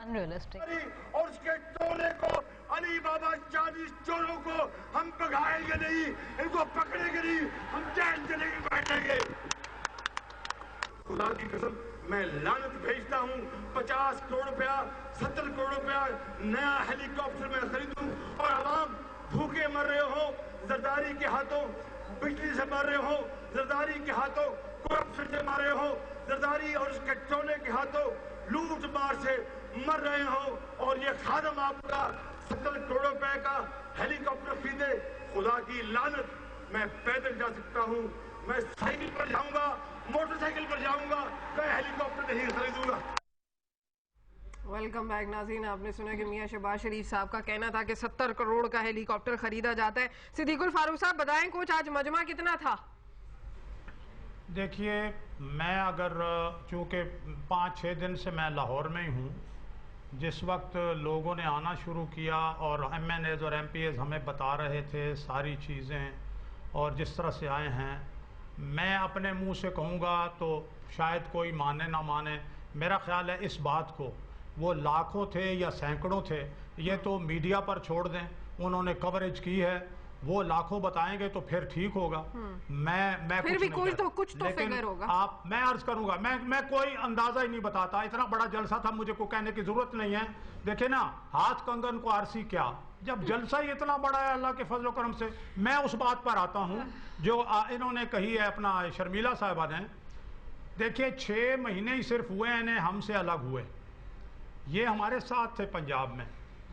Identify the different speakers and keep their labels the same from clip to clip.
Speaker 1: Unrealistic. और उसके टोले को, अली बाबा 40 चोरों को हम भगाएंगे नहीं, इनको पकड़ेंगे नहीं, हम जेल चलेंगे, बैठेंगे। खुदा की कसम मैं लानत भेजता हूँ, 50 करोड़ रुपया, 70 करोड़ रुपया नया हेलीकॉप्टर में खरीदूं और आवाम भूखे मर रहे हो, जरदारी के हाथों बिजली से मर रहे हो, जरदारी के हाथों करप्शन से मर रहे हो, जरदारी और उसके टोले के हाथों लूट मार से मर रहे हो, और ये खादम आपका 70 करोड़ रुपए का हेलीकॉप्टर खरीदे। खुदा की लानत, मैं पैदल जा सकता हूँ, मैं साइकिल पर जाऊंगा, मोटरसाइकिल पर जाऊंगा, मैं हेलीकॉप्टर नहीं खरीदूंगा।
Speaker 2: वेलकम बैक नाज़रीन। आपने सुना कि मियां शहबाज शरीफ साहब का कहना था कि 70 करोड़ का हेलीकॉप्टर खरीदा जाता है। सिद्दीकुल फारूक साहब बताएं कुछ, आज मजमा कितना था?
Speaker 3: देखिए, मैं अगर चूँकि 5-6 दिन से मैं लाहौर में ही हूँ, जिस वक्त लोगों ने आना शुरू किया और MNAs और MPAs हमें बता रहे थे सारी चीज़ें, और जिस तरह से आए हैं, मैं अपने मुंह से कहूँगा तो शायद कोई माने ना माने, मेरा ख्याल है इस बात को वो लाखों थे या सैकड़ों थे, ये तो मीडिया पर छोड़ दें, उन्होंने कवरेज की है, वो लाखों बताएंगे तो फिर ठीक होगा। मैं
Speaker 2: फिर भी कुछ तो फिगर होगा।
Speaker 3: आप, मैं अर्ज करूंगा, मैं कोई अंदाजा ही नहीं बताता, इतना बड़ा जलसा था, मुझे को कहने की जरूरत नहीं है। देखे ना, हाथ कंगन को आरसी क्या, जब जलसा ही इतना बड़ा है अल्लाह के फजल करम से। मैं उस बात पर आता हूँ जो इन्होंने कही है अपना शर्मिला साहिबा ने। देखिए, 6 महीने ही सिर्फ हुए हैं हमसे अलग हुए, ये हमारे साथ थे पंजाब में,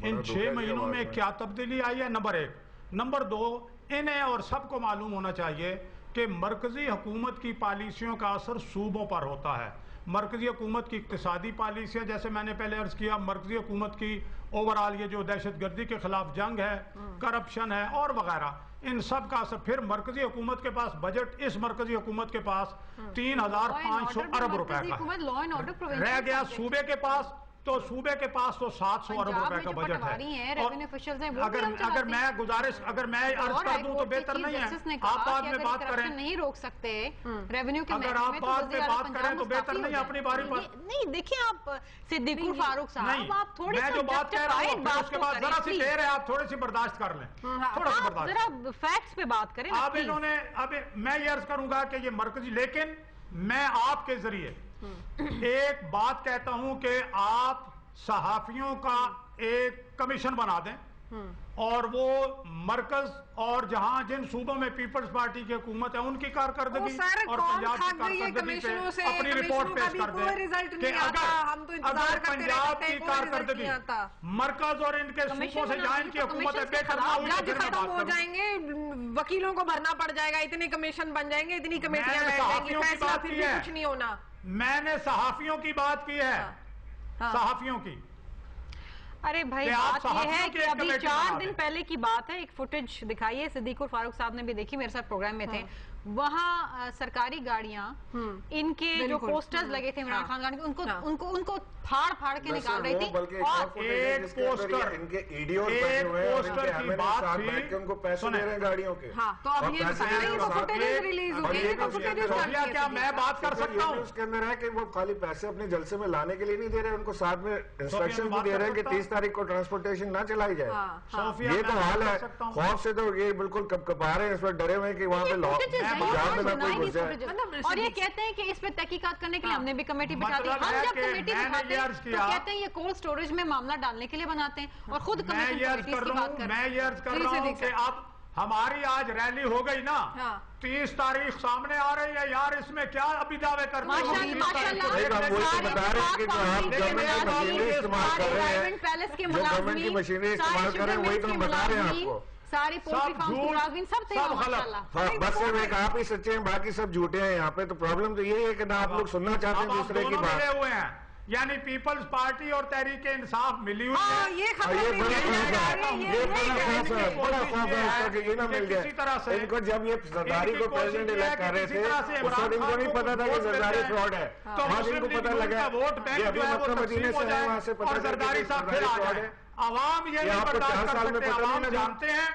Speaker 3: इन 6 महीनों में क्या तब्दीली आई है, नंबर 1। नंबर 2, इन्हें और सबको मालूम होना चाहिए कि मरकजी हुकूमत की पॉलिसियों का असर सूबों पर होता है। मरकजी हुकूमत की इक्तिसादी पॉलिसियाँ, जैसे मैंने पहले अर्ज किया, मरकजी हुकूमत की ओवरऑल ये जो दहशतगर्दी के खिलाफ जंग है, करप्शन है और वगैरह, इन सब का असर। फिर मरकजी हुकूमत के पास बजट, इस मरकजी हुकूमत के पास 3500 अरब रुपए का रह गया, सूबे के पास तो सूबे के पास तो 700 अरब रुपए का बजट है। अगर मैं गुजारिश, अगर मैं अर्ज कर दूं तो बेहतर नहीं है, आप बाद में बात करें,
Speaker 4: नहीं रोक सकते रेवेन्यू के,
Speaker 3: अगर आप बाद में बात करें तो बेहतर नहीं, अपनी बारी पर
Speaker 4: नहीं। देखिए आप सिद्दीकुल फारूक साहब, आप थोड़ी
Speaker 3: मैं जो बात कह रहा हूं उसके बाद जरा सी देर है, आप थोड़ी सी बर्दाश्त कर लें, थोड़ा सा बर्दाश्त,
Speaker 4: जरा फैक्ट्स पे बात करें।
Speaker 3: अब इन्होंने, अब मैं ये अर्ज करूंगा कि ये मरकजी, लेकिन मैं आपके जरिए एक बात कहता हूं कि आप सहाफियों का एक कमीशन बना दें, और वो मरकज और जहां जिन सूबों में पीपल्स पार्टी की हुकूमत है उनकी कारकर्दगी और पंजाब की कारकर्दगी पे अपनी रिपोर्ट पेश कर दें कि अगर पंजाब की कारकर्दगी मरकज और इनके सूबों से जहां इनकी हुकूमत है बेहतर ना हुई,
Speaker 2: खत्म हो जाएंगे, वकीलों को भरना पड़ जाएगा, इतने कमीशन बन जाएंगे, इतनी कमेटियां बैठेंगी, फैसला फिर भी कुछ नहीं होना।
Speaker 3: मैंने सहाफियों की बात की है, सहाफियों की।
Speaker 4: अरे भाई, बात ये है कि अभी 4 दिन पहले की बात है, एक फुटेज दिखाइए, सिद्दीकुल फारूक साहब ने भी देखी, मेरे साथ प्रोग्राम में थे। वहाँ सरकारी गाड़ियां, इनके जो पोस्टर्स लगे थे इमरान खान गाड़ी के, उनको फाड़ के निकाल रही थी।
Speaker 5: और एक पोस्टर इनके ईडी और उनको पैसे दे रहे हैं गाड़ियों के।
Speaker 2: तो अब ये फुटेज रिलीज होगी,
Speaker 3: क्या मैं बात कर सकता हूँ?
Speaker 5: उसके अंदर है कि वो खाली पैसे अपने जलसे में लाने के लिए नहीं दे रहे, उनको साथ में इंस्ट्रक्शन भी दे रहे हैं कि 30 तारीख को ट्रांसपोर्टेशन ना चलाई जाए। ये तो हाल है, खौफ से तो ये बिल्कुल कपा रहे हैं, इस पर डरे हुए कि वहाँ पे लॉ
Speaker 4: और ये कहते हैं कि इस पे तहकीकात करने के लिए हमने भी कमेटी बिठा दी। हम जब कमेटी बिठाते हैं तो कहते हैं ये कोल्ड स्टोरेज में मामला डालने के लिए बनाते हैं, और खुद
Speaker 3: मैं ये अर्ज कर रहा हूँ कि अब हमारी आज रैली हो गई ना, 30 तारीख सामने आ रही है यार, इसमें क्या अभी दावे करते हैं?
Speaker 5: गवर्नमेंट की मशीनरी इस्तेमाल कर रहे हैं, वही तो हम बता रहे हैं आपको।
Speaker 4: सारी पोल्ट्री फार्म सब थे माशाल्लाह।
Speaker 5: बस सिर्फ एक आप ही सच्चे हैं, बाकी सब झूठे हैं यहाँ पे। तो प्रॉब्लम तो यही है कि ना आप लोग सुनना चाहते हैं दूसरे की बात।
Speaker 3: हुए हैं, यानी पीपल्स पार्टी और तहरीक इंसाफ मिली हुई है।
Speaker 2: ये
Speaker 5: बड़ा खौफ है, ये ना मिल जाए इनको। जब ये जरदारी को प्रेसिडेंट इलेक्ट कर रहे थे उस वक्त इनको नहीं पता था कि जरदारी फ्रॉड है, आज इनको पता लगा। मक्का मदीने से है, वहाँ से पता
Speaker 3: जरदारी साहब फ्रॉड है। आवाम ये नहीं बर्दाश्त कर सकते, आवाम जानते हैं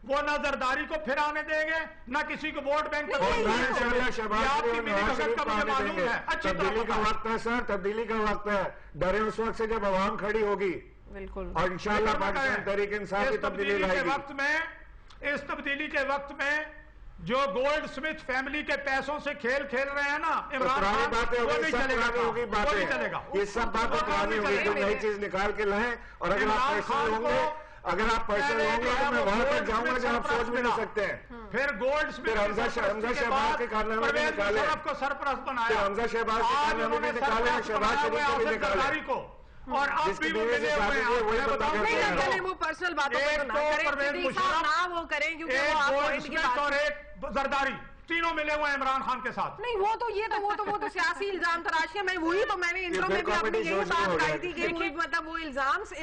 Speaker 3: वो ना जरदारी को फिर आने देंगे, ना किसी को वोट बैंक
Speaker 5: आपकी मिली भगत का मुझे मालूम है। तब्दीली का वक्त है सर, तब्दीली का वक्त है। डरे उस वक्त से जब आवाम खड़ी होगी,
Speaker 2: बिल्कुल,
Speaker 5: और इंशाल्लाह पाकिस्तान तहरीक इंसाफ की तब्दीली लाएगी।
Speaker 3: इस तब्दीली के वक्त में जो गोल्ड स्मिथ फैमिली के पैसों से खेल खेल रहे हैं ना इमरान खान,
Speaker 5: वो नहीं चलेगा, ये सब बातें पुरानी होगी। जो नई चीज निकाल के लाए, और अगर आप पर्सनल होंगे, तो मैं वहां तक जाऊंगा जहां आप सोच भी नहीं सकते हैं।
Speaker 3: फिर गोल्ड स्मिथ
Speaker 5: हमजा शहबाज के कारनामे भी निकाले,
Speaker 3: को सरपरस्त बनाया,
Speaker 5: हमजा शहबाज के कारनामे भी निकाले, शहबाज शरीफ को भी निकाले
Speaker 3: को, और अब भी वो मिले हुए हैं।
Speaker 2: वो पर्सनल बातों पे ना वो करें, क्योंकि
Speaker 3: और एक जरदारी तीनों मिले हुए हैं इमरान खान के साथ।
Speaker 2: नहीं, वो तो सियासी इल्जाम तराशियां, मैंने इंट्रो में भी अपनी यही बात कही थी कि मतलब वो इल्जामों से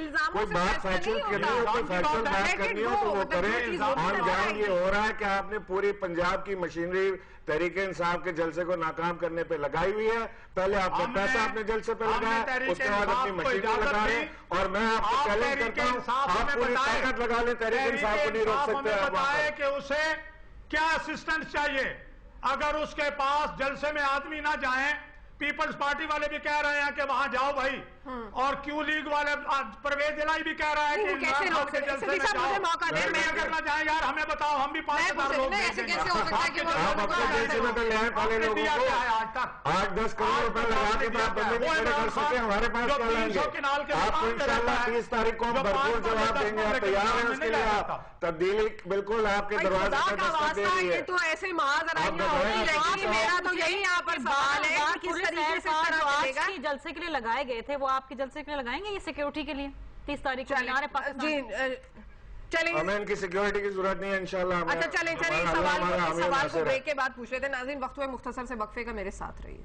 Speaker 5: ये हो रहा है कि आपने पूरी पंजाब की मशीनरी तहरीके इंसाफ के जलसे को नाकाम करने पे लगाई हुई है। पहले आपका पैसा अपने जलसे पे लगाया, उसके बाद अपनी मशीनरी लगा रहे, और मैं आपको चैलेंज करता हूँ, आप पूरी ताकत लगा लें, तहरीक इंसाफ को नहीं रोक सकते।
Speaker 3: बताए कि उसे क्या असिस्टेंस चाहिए, अगर उसके पास जलसे में आदमी ना जाएं, पीपल्स पार्टी वाले भी कह रहे हैं कि वहां जाओ भाई, और क्यू लीग वाले परवेज इलाही भी कह रहा है कि
Speaker 2: कैसे लोग
Speaker 3: जलसे में जाओ,
Speaker 2: मौका दें, मैं
Speaker 3: अगर ना जाए यार हमें बताओ, हम भी 5,000 लोग
Speaker 2: ऐसे कैसे हो सकता है कि
Speaker 5: आप अपने जलसे में तो ले आए पहले लोगों को, 8-10 करोड़ रुपए लगा के आप बंदे नहीं खड़े कर सके, हमारे पास क्या लेंगे? आपको इंशाल्लाह 30 तारीख को हम भरपूर जवाब देंगे, आप तैयार हैं उसके लिए? आप तब्दीली बिल्कुल आपके दरवाजे पर दस्तक दे रही है।
Speaker 2: तो ऐसे मेरा तो यही यहाँ पर सवाल है कि किस तरीके से
Speaker 4: आज जलसे के लिए लगाए गए थे, वो आपके जलसे के लिए लगाएंगे ये सिक्योरिटी के लिए 30 तारीख को
Speaker 2: जी? चलें,
Speaker 5: हमें इनकी सिक्योरिटी की जरूरत नहीं है इंशाल्लाह।
Speaker 2: अच्छा चलें, सवाल को ब्रेक के बाद पूछ रहे थे। नाज़रीन, वक्त में मुख्तसर से वक्फे का मेरे साथ रहिए।